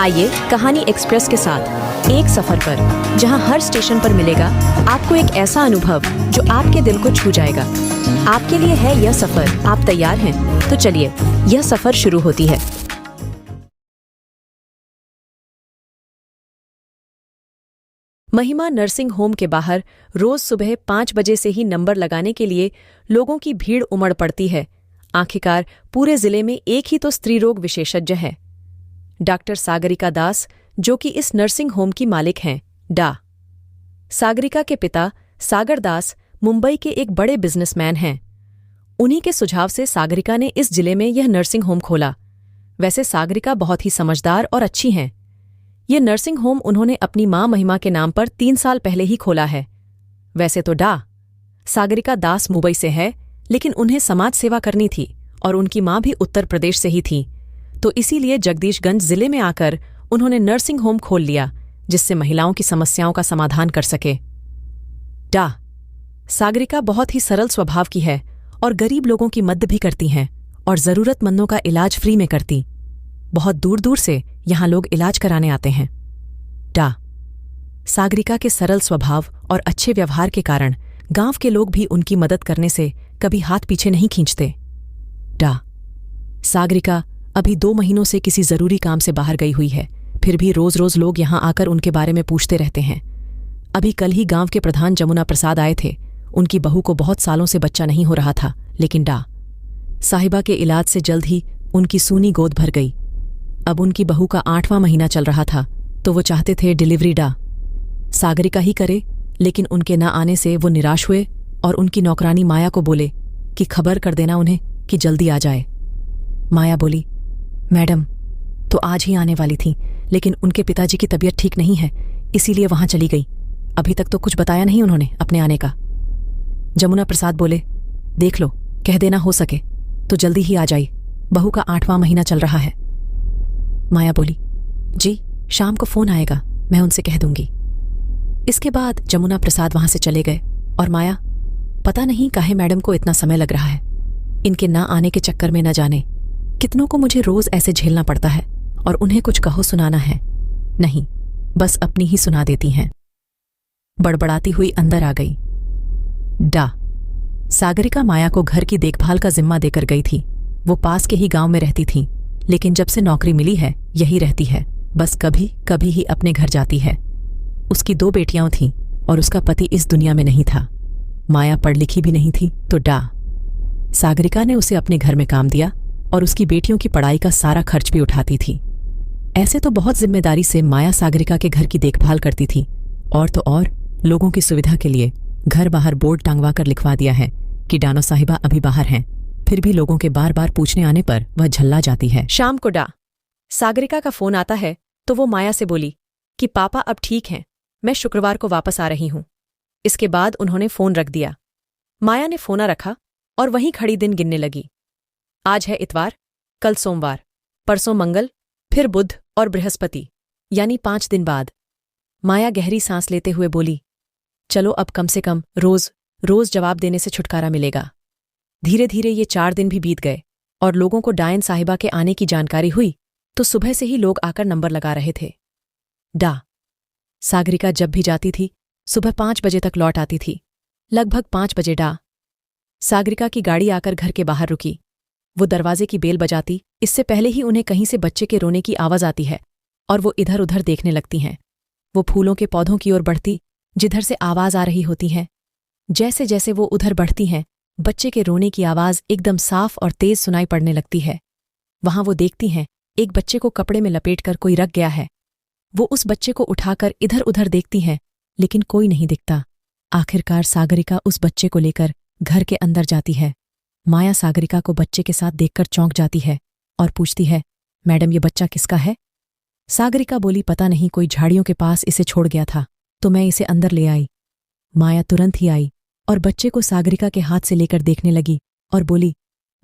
आइए कहानी एक्सप्रेस के साथ एक सफर पर, जहां हर स्टेशन पर मिलेगा आपको एक ऐसा अनुभव जो आपके दिल को छू जाएगा। आपके लिए है यह सफर। आप तैयार हैं? तो चलिए, यह सफर शुरू होती है। महिमा नर्सिंग होम के बाहर रोज सुबह 5 बजे से ही नंबर लगाने के लिए लोगों की भीड़ उमड़ पड़ती है। आखिरकार पूरे जिले में एक ही तो स्त्री रोग विशेषज्ञ है, डॉक्टर सागरिका दास, जो कि इस नर्सिंग होम की मालिक हैं। सागरिका के पिता सागर दास मुंबई के एक बड़े बिजनेसमैन हैं। उन्हीं के सुझाव से सागरिका ने इस जिले में यह नर्सिंग होम खोला। वैसे सागरिका बहुत ही समझदार और अच्छी हैं। यह नर्सिंग होम उन्होंने अपनी मां महिमा के नाम पर 3 साल पहले ही खोला है। वैसे तो सागरिका दास मुंबई से है, लेकिन उन्हें समाज सेवा करनी थी और उनकी मां भी उत्तर प्रदेश से ही थी, तो इसीलिए जगदीशगंज जिले में आकर उन्होंने नर्सिंग होम खोल लिया, जिससे महिलाओं की समस्याओं का समाधान कर सके। सागरिका बहुत ही सरल स्वभाव की है और गरीब लोगों की मदद भी करती हैं और जरूरतमंदों का इलाज फ्री में करती। बहुत दूर दूर से यहां लोग इलाज कराने आते हैं। सागरिका के सरल स्वभाव और अच्छे व्यवहार के कारण गांव के लोग भी उनकी मदद करने से कभी हाथ पीछे नहीं खींचते। सागरिका अभी 2 महीनों से किसी जरूरी काम से बाहर गई हुई है, फिर भी रोज रोज लोग यहां आकर उनके बारे में पूछते रहते हैं। अभी कल ही गांव के प्रधान जमुना प्रसाद आए थे। उनकी बहू को बहुत सालों से बच्चा नहीं हो रहा था, लेकिन साहिबा के इलाज से जल्द ही उनकी सूनी गोद भर गई। अब उनकी बहू का 8वां महीना चल रहा था, तो वो चाहते थे डिलीवरी सागरिका ही करे, लेकिन उनके न आने से वो निराश हुए और उनकी नौकरानी माया को बोले कि खबर कर देना उन्हें कि जल्दी आ जाए। माया बोली, मैडम तो आज ही आने वाली थी, लेकिन उनके पिताजी की तबीयत ठीक नहीं है, इसीलिए वहां चली गई। अभी तक तो कुछ बताया नहीं उन्होंने अपने आने का। जमुना प्रसाद बोले, देख लो, कह देना हो सके तो जल्दी ही आ जाए, बहू का 8वां महीना चल रहा है। माया बोली, जी शाम को फोन आएगा, मैं उनसे कह दूंगी। इसके बाद जमुना प्रसाद वहां से चले गए और माया, पता नहीं काहे मैडम को इतना समय लग रहा है, इनके ना आने के चक्कर में न जाने कितनों को मुझे रोज ऐसे झेलना पड़ता है और उन्हें कुछ कहो सुनाना है नहीं, बस अपनी ही सुना देती हैं। बड़बड़ाती हुई अंदर आ गई। सागरिका माया को घर की देखभाल का जिम्मा देकर गई थी। वो पास के ही गांव में रहती थी, लेकिन जब से नौकरी मिली है यही रहती है, बस कभी कभी ही अपने घर जाती है। उसकी 2 बेटियां थीं और उसका पति इस दुनिया में नहीं था। माया पढ़ लिखी भी नहीं थी, तो सागरिका ने उसे अपने घर में काम दिया और उसकी बेटियों की पढ़ाई का सारा खर्च भी उठाती थी। ऐसे तो बहुत जिम्मेदारी से माया सागरिका के घर की देखभाल करती थी, और तो और लोगों की सुविधा के लिए घर बाहर बोर्ड टांगवा कर लिखवा दिया है कि डानो साहिबा अभी बाहर हैं। फिर भी लोगों के बार बार पूछने आने पर वह झल्ला जाती है। शाम को सागरिका का फोन आता है तो वो माया से बोली कि पापा अब ठीक हैं, मैं शुक्रवार को वापस आ रही हूं। इसके बाद उन्होंने फोन रख दिया। माया ने फोना रखा और वहीं खड़ी दिन गिनने लगी। आज है इतवार, कल सोमवार, परसों मंगल, फिर बुध और बृहस्पति, यानी 5 दिन बाद। माया गहरी सांस लेते हुए बोली, चलो अब कम से कम रोज रोज जवाब देने से छुटकारा मिलेगा। धीरे धीरे ये 4 दिन भी बीत गए और लोगों को डायन साहिबा के आने की जानकारी हुई तो सुबह से ही लोग आकर नंबर लगा रहे थे। सागरिका जब भी जाती थी सुबह 5 बजे तक लौट आती थी। लगभग 5 बजे सागरिका की गाड़ी आकर घर के बाहर रुकी। वो दरवाजे की बेल बजाती, इससे पहले ही उन्हें कहीं से बच्चे के रोने की आवाज आती है और वो इधर उधर देखने लगती हैं। वो फूलों के पौधों की ओर बढ़ती, जिधर से आवाज आ रही होती है। जैसे जैसे वो उधर बढ़ती हैं, बच्चे के रोने की आवाज एकदम साफ और तेज सुनाई पड़ने लगती है। वहां वो देखती हैं, एक बच्चे को कपड़े में लपेटकर कोई रख गया है। वो उस बच्चे को उठाकर इधर उधर देखती हैं, लेकिन कोई नहीं दिखता। आखिरकार सागरिका उस बच्चे को लेकर घर के अंदर जाती है। माया सागरिका को बच्चे के साथ देखकर चौंक जाती है और पूछती है, मैडम ये बच्चा किसका है? सागरिका बोली, पता नहीं, कोई झाड़ियों के पास इसे छोड़ गया था तो मैं इसे अंदर ले आई। माया तुरंत ही आई और बच्चे को सागरिका के हाथ से लेकर देखने लगी और बोली,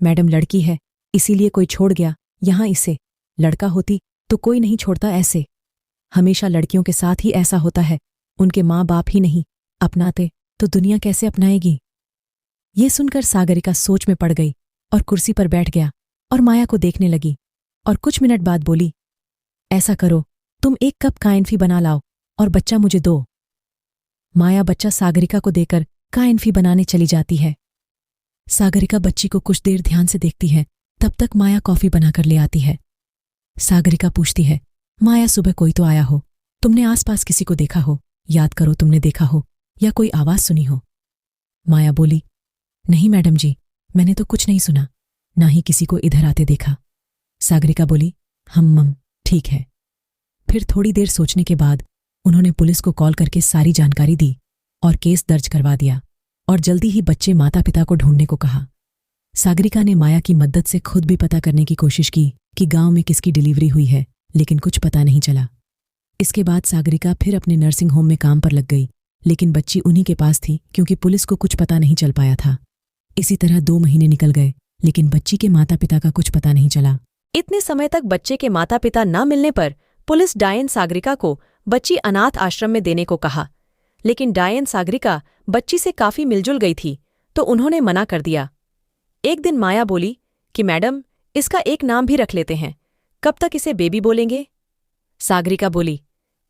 मैडम लड़की है इसीलिए कोई छोड़ गया यहां इसे, लड़का होती तो कोई नहीं छोड़ता ऐसे। हमेशा लड़कियों के साथ ही ऐसा होता है, उनके माँ बाप ही नहीं अपनाते तो दुनिया कैसे अपनाएगी। ये सुनकर सागरिका सोच में पड़ गई और कुर्सी पर बैठ गया और माया को देखने लगी और कुछ मिनट बाद बोली, ऐसा करो, तुम 1 कप काइन्फी बना लाओ और बच्चा मुझे दो। माया बच्चा सागरिका को देकर काइन्फी बनाने चली जाती है। सागरिका बच्ची को कुछ देर ध्यान से देखती है, तब तक माया कॉफी बनाकर ले आती है। सागरिका पूछती है, माया सुबह कोई तो आया हो, तुमने आसपास किसी को देखा हो, याद करो तुमने देखा हो या कोई आवाज सुनी हो। माया बोली, नहीं मैडम जी, मैंने तो कुछ नहीं सुना, ना ही किसी को इधर आते देखा। सागरिका बोली, ठीक है। फिर थोड़ी देर सोचने के बाद उन्होंने पुलिस को कॉल करके सारी जानकारी दी और केस दर्ज करवा दिया और जल्दी ही बच्चे माता पिता को ढूंढने को कहा। सागरिका ने माया की मदद से खुद भी पता करने की कोशिश की कि गांव में किसकी डिलीवरी हुई है, लेकिन कुछ पता नहीं चला। इसके बाद सागरिका फिर अपने नर्सिंग होम में काम पर लग गई, लेकिन बच्ची उन्हीं के पास थी क्योंकि पुलिस को कुछ पता नहीं चल पाया था। इसी तरह 2 महीने निकल गए, लेकिन बच्ची के माता पिता का कुछ पता नहीं चला। इतने समय तक बच्चे के माता पिता न मिलने पर पुलिस डायन सागरिका को बच्ची अनाथ आश्रम में देने को कहा, लेकिन डायन सागरिका बच्ची से काफी मिलजुल गई थी तो उन्होंने मना कर दिया। एक दिन माया बोली कि मैडम, इसका एक नाम भी रख लेते हैं, कब तक इसे बेबी बोलेंगे? सागरिका बोली,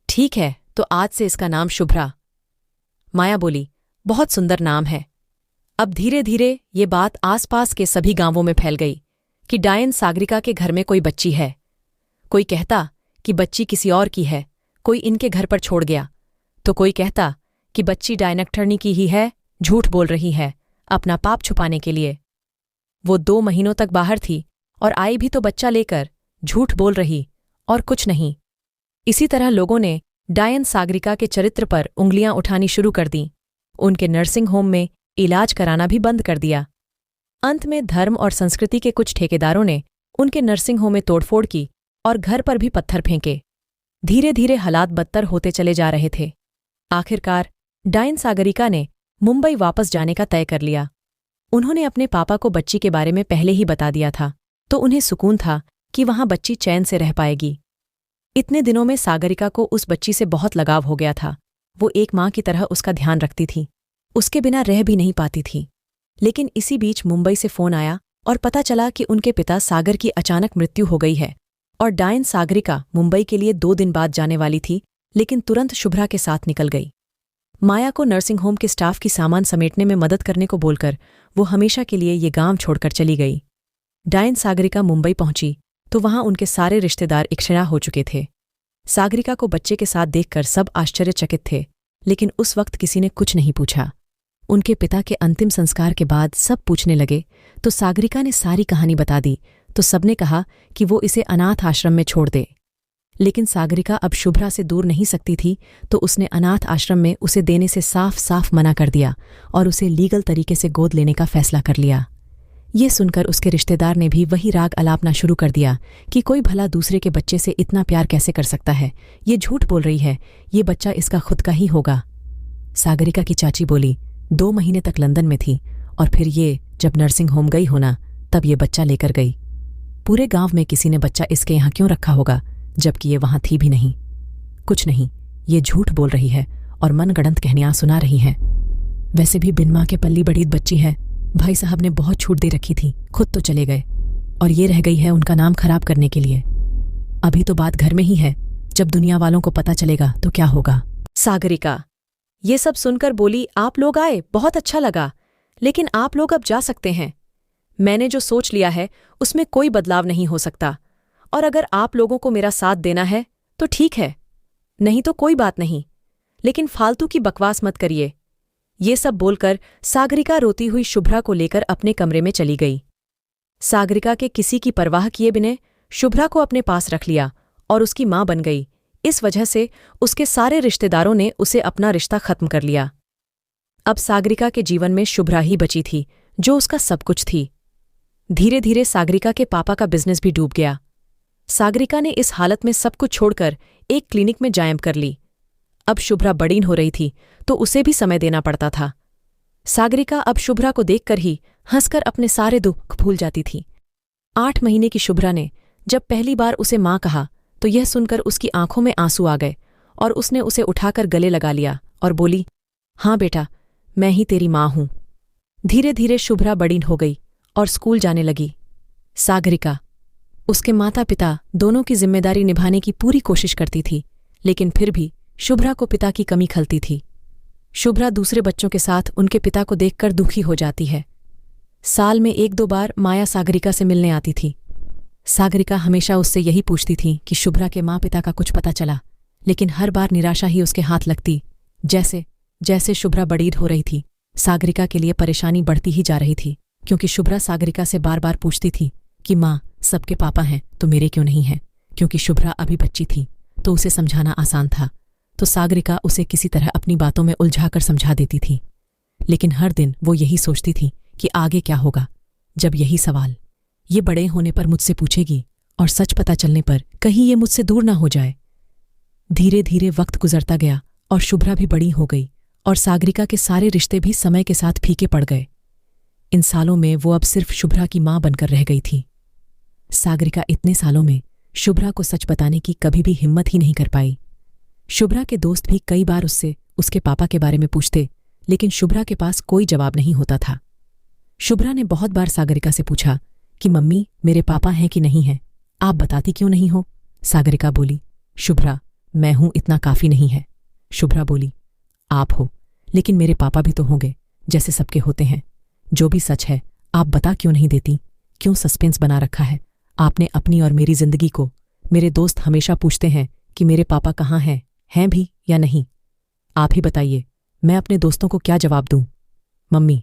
ठीक है, तो आज से इसका नाम शुभ्रा। माया बोली, बहुत सुंदर नाम है। अब धीरे धीरे ये बात आसपास के सभी गांवों में फैल गई कि डायन सागरिका के घर में कोई बच्ची है। कोई कहता कि बच्ची किसी और की है, कोई इनके घर पर छोड़ गया, तो कोई कहता कि बच्ची डायनेक्टरनी की ही है, झूठ बोल रही है अपना पाप छुपाने के लिए। वो 2 महीनों तक बाहर थी और आई भी तो बच्चा लेकर, झूठ बोल रही और कुछ नहीं। इसी तरह लोगों ने डायन सागरिका के चरित्र पर उंगलियां उठानी शुरू कर दीं। उनके नर्सिंग होम में इलाज कराना भी बंद कर दिया। अंत में धर्म और संस्कृति के कुछ ठेकेदारों ने उनके नर्सिंग होम में तोड़फोड़ की और घर पर भी पत्थर फेंके। धीरे धीरे हालात बदतर होते चले जा रहे थे। आखिरकार डायन सागरिका ने मुंबई वापस जाने का तय कर लिया। उन्होंने अपने पापा को बच्ची के बारे में पहले ही बता दिया था, तो उन्हें सुकून था कि वहां बच्ची चैन से रह पाएगी। इतने दिनों में सागरिका को उस बच्ची से बहुत लगाव हो गया था। वो एक माँ की तरह उसका ध्यान रखती थी, उसके बिना रह भी नहीं पाती थी। लेकिन इसी बीच मुंबई से फोन आया और पता चला कि उनके पिता सागर की अचानक मृत्यु हो गई है और डायन सागरिका मुंबई के लिए 2 दिन बाद जाने वाली थी, लेकिन तुरंत शुभ्रा के साथ निकल गई। माया को नर्सिंग होम के स्टाफ की सामान समेटने में मदद करने को बोलकर वो हमेशा के लिए ये गांव छोड़कर चली गई। डायन सागरिका मुंबई पहुंची तो वहां उनके सारे रिश्तेदार इकट्ठा हो चुके थे। सागरिका को बच्चे के साथ देखकर सब आश्चर्यचकित थे, लेकिन उस वक्त किसी ने कुछ नहीं पूछा। उनके पिता के अंतिम संस्कार के बाद सब पूछने लगे तो सागरिका ने सारी कहानी बता दी, तो सबने कहा कि वो इसे अनाथ आश्रम में छोड़ दे। लेकिन सागरिका अब शुभ्रा से दूर नहीं सकती थी, तो उसने अनाथ आश्रम में उसे देने से साफ साफ मना कर दिया और उसे लीगल तरीके से गोद लेने का फैसला कर लिया। ये सुनकर उसके रिश्तेदार ने भी वही राग अलापना शुरू कर दिया कि कोई भला दूसरे के बच्चे से इतना प्यार कैसे कर सकता है, ये झूठ बोल रही है, ये बच्चा इसका खुद का ही होगा। सागरिका की चाची बोली, 2 महीने तक लंदन में थी और फिर ये जब नर्सिंग होम गई होना तब ये बच्चा लेकर गई। पूरे गांव में किसी ने बच्चा इसके यहाँ क्यों रखा होगा, जबकि ये वहां थी भी नहीं। कुछ नहीं, ये झूठ बोल रही है और मनगढ़ंत कहानियां सुना रही है। वैसे भी बिन माँ के पल्ली बड़ी बच्ची है, भाई साहब ने बहुत छूट दे रखी थी, खुद तो चले गए और ये रह गई है उनका नाम खराब करने के लिए। अभी तो बात घर में ही है, जब दुनिया वालों को पता चलेगा तो क्या होगा। सागरिका ये सब सुनकर बोली, आप लोग आए, बहुत अच्छा लगा, लेकिन आप लोग अब जा सकते हैं। मैंने जो सोच लिया है उसमें कोई बदलाव नहीं हो सकता, और अगर आप लोगों को मेरा साथ देना है तो ठीक है, नहीं तो कोई बात नहीं, लेकिन फालतू की बकवास मत करिए। ये सब बोलकर सागरिका रोती हुई शुभ्रा को लेकर अपने कमरे में चली गई। सागरिका के किसी की परवाह किए बिना शुभ्रा को अपने पास रख लिया और उसकी मां बन गई। इस वजह से उसके सारे रिश्तेदारों ने उसे अपना रिश्ता खत्म कर लिया। अब सागरिका के जीवन में शुभ्रा ही बची थी, जो उसका सब कुछ थी। धीरे धीरे सागरिका के पापा का बिजनेस भी डूब गया। सागरिका ने इस हालत में सब कुछ छोड़कर एक क्लिनिक में ज्वाइन कर ली। अब शुभ्रा बड़ी हो रही थी तो उसे भी समय देना पड़ता था। सागरिका अब शुभ्रा को देखकर ही हंसकर अपने सारे दुख भूल जाती थी। 8 महीने की शुभ्रा ने जब पहली बार उसे माँ कहा तो यह सुनकर उसकी आंखों में आंसू आ गए और उसने उसे उठाकर गले लगा लिया और बोली, हाँ बेटा, मैं ही तेरी माँ हूं। धीरे धीरे शुभ्रा बड़ी हो गई और स्कूल जाने लगी। सागरिका उसके माता पिता दोनों की जिम्मेदारी निभाने की पूरी कोशिश करती थी, लेकिन फिर भी शुभ्रा को पिता की कमी खलती थी। शुभ्रा दूसरे बच्चों के साथ उनके पिता को देखकर दुखी हो जाती है। साल में 1-2 बार माया सागरिका से मिलने आती थी। सागरिका हमेशा उससे यही पूछती थी कि शुभ्रा के माँ पिता का कुछ पता चला, लेकिन हर बार निराशा ही उसके हाथ लगती। जैसे जैसे शुभ्रा बड़ी हो रही थी, सागरिका के लिए परेशानी बढ़ती ही जा रही थी, क्योंकि शुभ्रा सागरिका से बार बार पूछती थी कि माँ, सबके पापा हैं तो मेरे क्यों नहीं हैं। क्योंकि शुभ्रा अभी बच्ची थी तो उसे समझाना आसान था, तो सागरिका उसे किसी तरह अपनी बातों में उलझाकर समझा देती थी। लेकिन हर दिन वो यही सोचती थी कि आगे क्या होगा, जब यही सवाल ये बड़े होने पर मुझसे पूछेगी और सच पता चलने पर कहीं ये मुझसे दूर ना हो जाए। धीरे धीरे वक्त गुजरता गया और शुभ्रा भी बड़ी हो गई और सागरिका के सारे रिश्ते भी समय के साथ फीके पड़ गए। इन सालों में वो अब सिर्फ शुभ्रा की माँ बनकर रह गई थी। सागरिका इतने सालों में शुभ्रा को सच बताने की कभी भी हिम्मत ही नहीं कर पाई। शुभ्रा के दोस्त भी कई बार उससे उसके पापा के बारे में पूछते, लेकिन शुभ्रा के पास कोई जवाब नहीं होता था। शुभ्रा ने बहुत बार सागरिका से पूछा कि मम्मी, मेरे पापा हैं कि नहीं हैं, आप बताती क्यों नहीं हो। सागरिका बोली, शुभ्रा, मैं हूं इतना काफी नहीं है। शुभ्रा बोली, आप हो, लेकिन मेरे पापा भी तो होंगे, जैसे सबके होते हैं। जो भी सच है आप बता क्यों नहीं देती, क्यों सस्पेंस बना रखा है आपने अपनी और मेरी जिंदगी को। मेरे दोस्त हमेशा पूछते हैं कि मेरे पापा कहाँ हैं भी या नहीं। आप ही बताइए, मैं अपने दोस्तों को क्या जवाब दूं। मम्मी,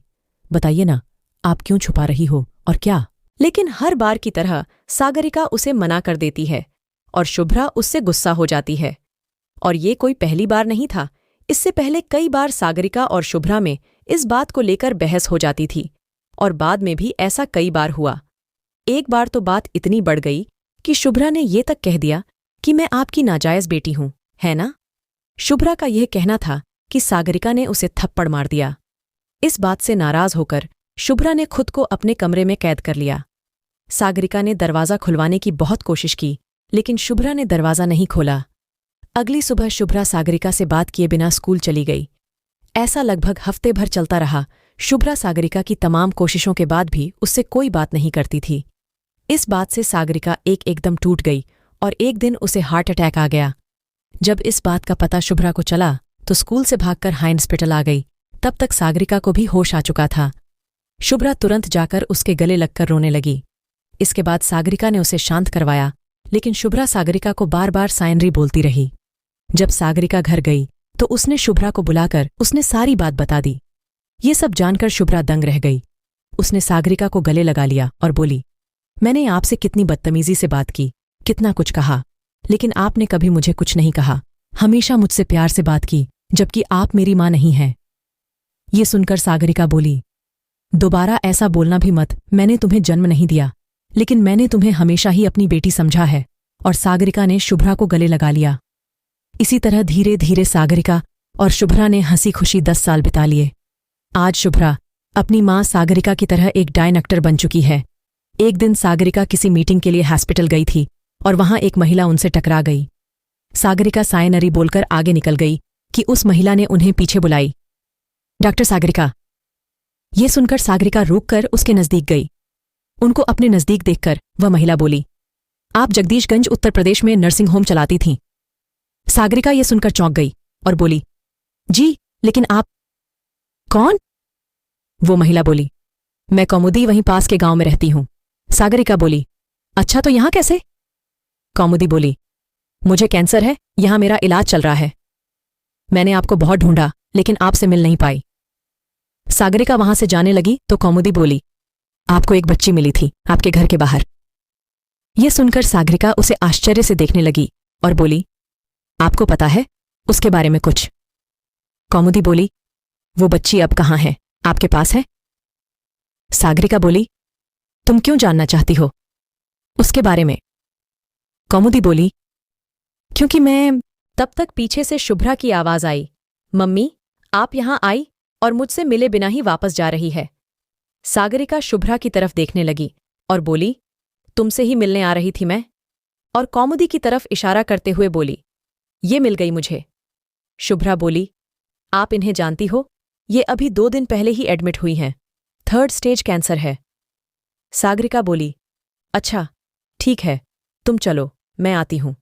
बताइए ना, आप क्यों छुपा रही हो और क्या। लेकिन हर बार की तरह सागरिका उसे मना कर देती है और शुभ्रा उससे गुस्सा हो जाती है। और ये कोई पहली बार नहीं था, इससे पहले कई बार सागरिका और शुभ्रा में इस बात को लेकर बहस हो जाती थी और बाद में भी ऐसा कई बार हुआ। एक बार तो बात इतनी बढ़ गई कि शुभ्रा ने ये तक कह दिया कि मैं आपकी नाजायज बेटी हूं, है ना। शुभ्रा का यह कहना था कि सागरिका ने उसे थप्पड़ मार दिया। इस बात से नाराज होकर शुभ्रा ने खुद को अपने कमरे में कैद कर लिया। सागरिका ने दरवाज़ा खुलवाने की बहुत कोशिश की, लेकिन शुभ्रा ने दरवाज़ा नहीं खोला। अगली सुबह शुभ्रा सागरिका से बात किए बिना स्कूल चली गई। ऐसा लगभग हफ्ते भर चलता रहा। शुभ्रा सागरिका की तमाम कोशिशों के बाद भी उससे कोई बात नहीं करती थी। इस बात से सागरिका एकदम टूट गई और एक दिन उसे हार्ट अटैक आ गया। जब इस बात का पता शुभ्रा को चला तो स्कूल से भागकर हाई हॉस्पिटल आ गई। तब तक सागरिका को भी होश आ चुका था। शुभ्रा तुरंत जाकर उसके गले लगकर रोने लगी। इसके बाद सागरिका ने उसे शांत करवाया, लेकिन शुभ्रा सागरिका को बार बार साइनरी बोलती रही। जब सागरिका घर गई तो उसने शुभ्रा को बुलाकर उसने सारी बात बता दी। ये सब जानकर शुभ्रा दंग रह गई। उसने सागरिका को गले लगा लिया और बोली, मैंने आपसे कितनी बदतमीजी से बात की, कितना कुछ कहा, लेकिन आपने कभी मुझे कुछ नहीं कहा। हमेशा मुझसे प्यार से बात की, जबकि आप मेरी माँ नहीं हैं। ये सुनकर सागरिका बोली, दोबारा ऐसा बोलना भी मत। मैंने तुम्हें जन्म नहीं दिया, लेकिन मैंने तुम्हें हमेशा ही अपनी बेटी समझा है। और सागरिका ने शुभ्रा को गले लगा लिया। इसी तरह धीरे धीरे सागरिका और शुभ्रा ने हंसी खुशी 10 साल बिता लिए। आज शुभ्रा अपनी माँ सागरिका की तरह एक डायनेक्टर बन चुकी है। एक दिन सागरिका किसी मीटिंग के लिए हॉस्पिटल गई थी और वहां एक महिला उनसे टकरा गई। सागरिका साइनरी बोलकर आगे निकल गई कि उस महिला ने उन्हें पीछे बुलाई। डॉक्टर सागरिका। ये सुनकर सागरिका रुककर उसके नजदीक गई। उनको अपने नजदीक देखकर वह महिला बोली, आप जगदीशगंज उत्तर प्रदेश में नर्सिंग होम चलाती थीं। सागरिका ये सुनकर चौंक गई और बोली, जी, लेकिन आप कौन। वो महिला बोली, मैं कौमुदी वहीं पास के गांव में रहती हूं। सागरिका बोली, अच्छा, तो यहां कैसे। कौमुदी बोली, मुझे कैंसर है, यहां मेरा इलाज चल रहा है। मैंने आपको बहुत ढूंढा, लेकिन आपसे मिल नहीं पाई। सागरिका वहां से जाने लगी तो कौमुदी बोली, आपको एक बच्ची मिली थी आपके घर के बाहर। यह सुनकर सागरिका उसे आश्चर्य से देखने लगी और बोली, आपको पता है उसके बारे में कुछ। कौमुदी बोली, वो बच्ची अब कहाँ है, आपके पास है। सागरिका बोली, तुम क्यों जानना चाहती हो उसके बारे में। कौमुदी बोली, क्योंकि मैं। तब तक पीछे से शुभ्रा की आवाज आई, मम्मी, आप यहां आई और मुझसे मिले बिना ही वापस जा रही है। सागरिका शुभ्रा की तरफ देखने लगी और बोली, तुमसे ही मिलने आ रही थी मैं। और कौमुदी की तरफ इशारा करते हुए बोली, ये मिल गई मुझे। शुभ्रा बोली, आप इन्हें जानती हो, ये अभी 2 दिन पहले ही एडमिट हुई हैं, 3rd स्टेज कैंसर है। सागरिका बोली, अच्छा, ठीक है, तुम चलो, मैं आती हूं।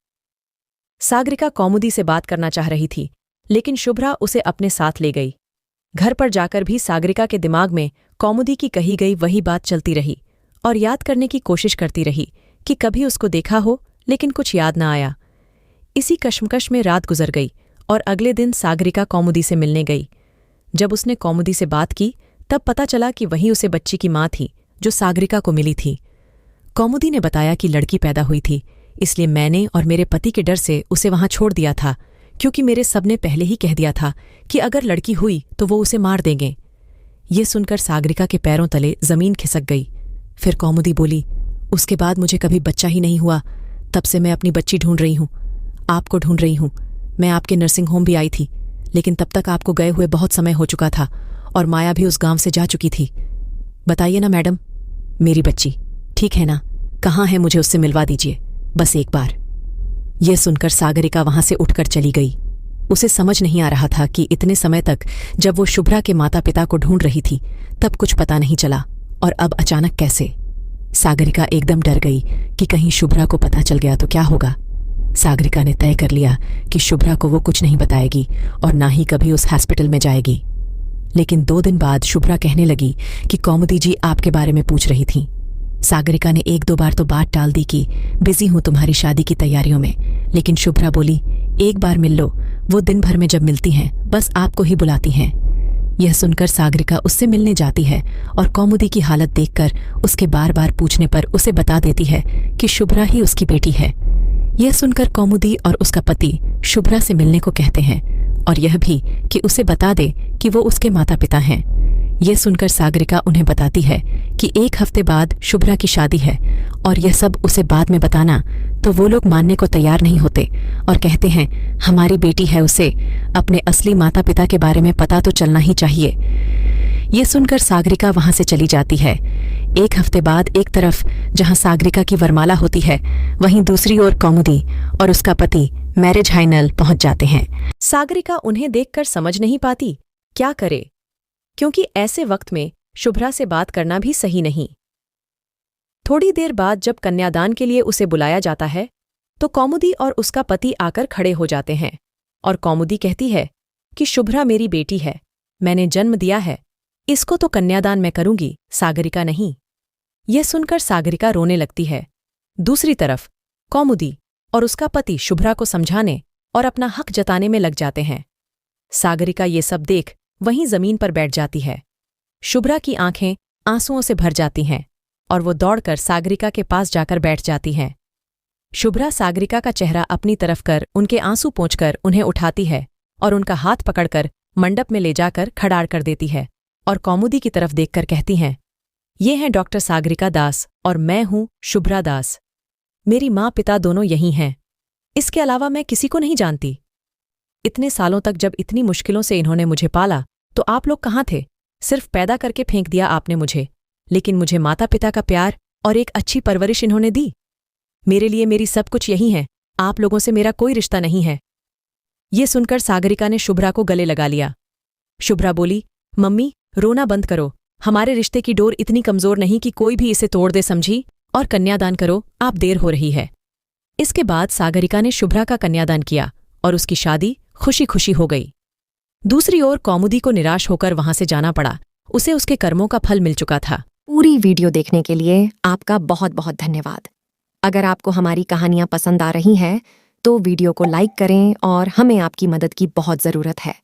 सागरिका कौमुदी से बात करना चाह रही थी, लेकिन शुभ्रा उसे अपने साथ ले गई। घर पर जाकर भी सागरिका के दिमाग में कौमुदी की कही गई वही बात चलती रही और याद करने की कोशिश करती रही कि कभी उसको देखा हो, लेकिन कुछ याद न आया। इसी कश्मकश में रात गुजर गई और अगले दिन सागरिका कौमुदी से मिलने गई। जब उसने कौमुदी से बात की तब पता चला कि वही उसे बच्ची की माँ थी जो सागरिका को मिली थी। कौमुदी ने बताया कि लड़की पैदा हुई थी, इसलिए मैंने और मेरे पति के डर से उसे वहां छोड़ दिया था, क्योंकि मेरे सब ने पहले ही कह दिया था कि अगर लड़की हुई तो वो उसे मार देंगे। ये सुनकर सागरिका के पैरों तले जमीन खिसक गई। फिर कौमुदी बोली, उसके बाद मुझे कभी बच्चा ही नहीं हुआ। तब से मैं अपनी बच्ची ढूंढ रही हूं, आपको ढूंढ रही हूं। मैं आपके नर्सिंग होम भी आई थी, लेकिन तब तक आपको गए हुए बहुत समय हो चुका था और माया भी उस गांव से जा चुकी थी। बताइए ना मैडम, मेरी बच्ची ठीक है ना? कहाँ है? मुझे उससे मिलवा दीजिए, बस एक बार। यह सुनकर सागरिका वहां से उठकर चली गई। उसे समझ नहीं आ रहा था कि इतने समय तक जब वो शुभ्रा के माता पिता को ढूंढ रही थी तब कुछ पता नहीं चला, और अब अचानक कैसे? सागरिका एकदम डर गई कि कहीं शुभ्रा को पता चल गया तो क्या होगा। सागरिका ने तय कर लिया कि शुभ्रा को वो कुछ नहीं बताएगी और ना ही कभी उस हॉस्पिटल में जाएगी। लेकिन 2 दिन बाद शुभ्रा कहने लगी कि कौमुदी जी आपके बारे में पूछ रही थीं। सागरिका ने 1-2 बार तो बात टाल दी कि बिजी हूं तुम्हारी शादी की तैयारियों में, लेकिन शुभ्रा बोली, एक बार मिल लो, वो दिन भर में जब मिलती हैं बस आपको ही बुलाती हैं। यह सुनकर सागरिका उससे मिलने जाती है और कौमुदी की हालत देखकर उसके बार बार पूछने पर उसे बता देती है कि शुभ्रा ही उसकी बेटी है। यह सुनकर कौमुदी और उसका पति शुभ्रा से मिलने को कहते हैं और यह भी कि उसे बता दे कि वो उसके माता पिता हैं। यह सुनकर सागरिका उन्हें बताती है कि 1 हफ्ते बाद शुभ्रा की शादी है और यह सब उसे बाद में बताना, तो वो लोग मानने को तैयार नहीं होते और कहते हैं हमारी बेटी है, उसे अपने असली माता पिता के बारे में पता तो चलना ही चाहिए। ये सुनकर सागरिका वहां से चली जाती है। 1 हफ्ते बाद एक तरफ जहां सागरिका की वरमाला होती है, वहीं दूसरी ओर कौमुदी और उसका पति मैरिज हाइनल पहुंच जाते हैं। सागरिका उन्हें देखकर समझ नहीं पाती क्या करे, क्योंकि ऐसे वक्त में शुभ्रा से बात करना भी सही नहीं। थोड़ी देर बाद जब कन्यादान के लिए उसे बुलाया जाता है तो कौमुदी और उसका पति आकर खड़े हो जाते हैं और कौमुदी कहती है कि शुभ्रा मेरी बेटी है, मैंने जन्म दिया है, इसको तो कन्यादान मैं करूंगी, सागरिका नहीं। यह सुनकर सागरिका रोने लगती है। दूसरी तरफ कौमुदी और उसका पति शुभ्रा को समझाने और अपना हक जताने में लग जाते हैं। सागरिका ये सब देख वहीं जमीन पर बैठ जाती है। शुभ्रा की आंखें आंसुओं से भर जाती हैं और वो दौड़कर सागरिका के पास जाकर बैठ जाती हैं। शुभ्रा सागरिका का चेहरा अपनी तरफ कर उनके आंसू पोंछकर उन्हें उठाती है और उनका हाथ पकड़कर मंडप में ले जाकर खड़ाड़ कर देती है और कौमुदी की तरफ देखकर कहती हैं, ये हैं डॉक्टर सागरिका दास और मैं हूं शुभ्रा दास। मेरी माँ पिता दोनों यही हैं, इसके अलावा मैं किसी को नहीं जानती। इतने सालों तक जब इतनी मुश्किलों से इन्होंने मुझे पाला तो आप लोग कहाँ थे? सिर्फ पैदा करके फेंक दिया आपने मुझे, लेकिन मुझे माता पिता का प्यार और एक अच्छी परवरिश इन्होंने दी। मेरे लिए मेरी सब कुछ यही है, आप लोगों से मेरा कोई रिश्ता नहीं है। ये सुनकर सागरिका ने शुभ्रा को गले लगा लिया। शुभ्रा बोली, मम्मी रोना बंद करो, हमारे रिश्ते की डोर इतनी कमजोर नहीं कि कोई भी इसे तोड़ दे, समझी? और कन्यादान करो, आप देर हो रही है। इसके बाद सागरिका ने शुभ्रा का कन्यादान किया और उसकी शादी खुशी खुशी हो गई। दूसरी ओर कौमुदी को निराश होकर वहां से जाना पड़ा, उसे उसके कर्मों का फल मिल चुका था। पूरी वीडियो देखने के लिए आपका बहुत बहुत धन्यवाद। अगर आपको हमारी कहानियां पसंद आ रही हैं तो वीडियो को लाइक करें और हमें आपकी मदद की बहुत ज़रूरत है।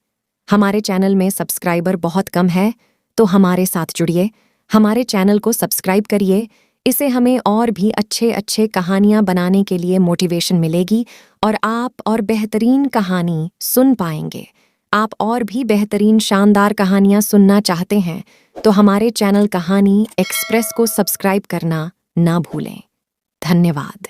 हमारे चैनल में सब्सक्राइबर बहुत कम है, तो हमारे साथ जुड़िए, हमारे चैनल को सब्सक्राइब करिए। इससे हमें और भी अच्छे अच्छे कहानियां बनाने के लिए मोटिवेशन मिलेगी और आप और बेहतरीन कहानी सुन पाएंगे। आप और भी बेहतरीन शानदार कहानियां सुनना चाहते हैं तो हमारे चैनल कहानी एक्सप्रेस को सब्सक्राइब करना ना भूलें। धन्यवाद।